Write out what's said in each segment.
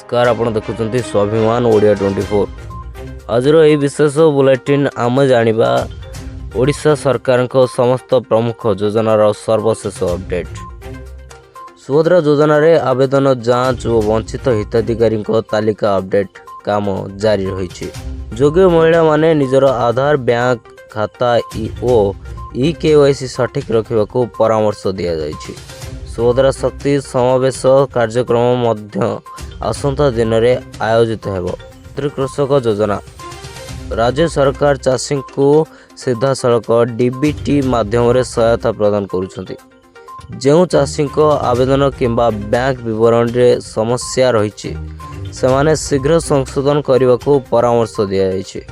नमस्कार आपण देखुଛନ୍ତି स्वाभिमान ओडिया 24 आजर यह विशेष बुलेटिन आम जानिबा ओडिशा सरकार समस्त प्रमुख योजनार सर्वशेष अपडेट। सुभद्रा योजना रे आवेदन जांच और वंचित हिताधिकारी तालिका अपडेट काम जारी रही। योग्य महिला माने निजर आधार बैंक खाता ई केवाईसी सठिक रखा परामर्श दि जाइछि। सुभद्रा शक्ति समावेश कार्यक्रम मध्य आसंता दिन में आयोजित हेबो। कृषक योजना राज्य सरकार चाषी को सीधा सड़क डीबीटी माध्यम सहायता प्रदान करुछंती। जो चाषी आवेदन किंबा बैंक विवरण रे समस्या रही सेमाने शीघ्र संशोधन करने को परामर्श दि।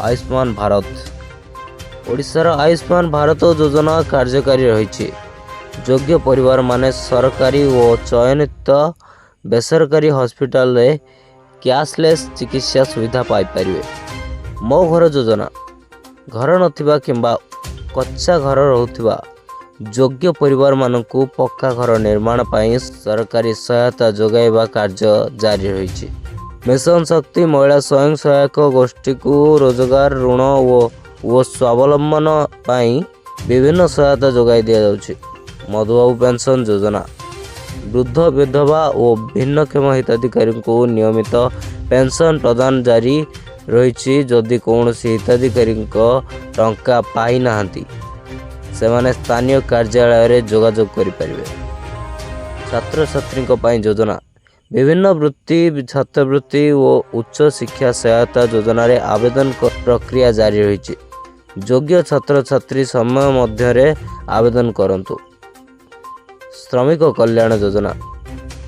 आयुष्मान भारत ओडिशार आयुष्मान भारत योजना कार्यकारी रही। योग्य परिवार माने सरकारी और चयनित बेसरकारी हॉस्पिटल रे कैशलेस चिकित्सा सुविधा पाई परिवे। मो घर योजना घर नथिबा किंबा कच्चा घर रहुथिबा योग्य परिवार मानकु पक्का घर निर्माण पाई सरकारी सहायता जोगाइबा कार्य जारी रही। मिशन शक्ति महिला स्वयं सहायक गोष्ठी को रोजगार ऋण और स्वावलंबन पाई विभिन्न सहायता जोगाई दिया जाउछि। मधुबाबू पेंशन योजना वृद्ध विधवा और भिन्नक्षम हिताधिकारी को नियमित पेंशन प्रदान जारी रही। जदि कौन हिताधिकारी टंका पाई नाहंती सेमाने स्थानीय कार्यालय रे जोगाजोग करिपारिबे। छात्र छात्री योजना विभिन्न वृत्ति छात्रवृत्ति और उच्च शिक्षा सहायता योजना रे आवेदन प्रक्रिया जारी रही। योग्य छात्र छात्री समय मध्य आवेदन करंतु। श्रमिक कल्याण योजना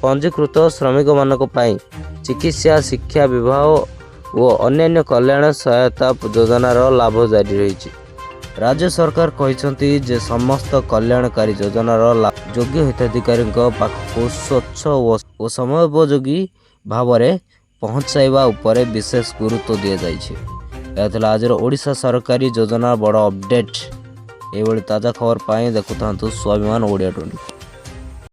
पंजीकृत श्रमिक मानक पाई चिकित्सा शिक्षा विवाह और अन्य कल्याण सहायता योजनार लाभ जारी रही। राज्य सरकार कहते जे समस्त कल्याणकारी योजनार लाभ योग्य हिताधिकारी पाखक स्वच्छ और समयोपयोगी भाव में पहुँचाइबा उपरे विशेष गुरुत्व दि जाइए। आज ओडिशा सरकारी योजना बड़ अपडेट। ये ताजा खबर पाई देखुता स्वाभिमान ओडिया 24।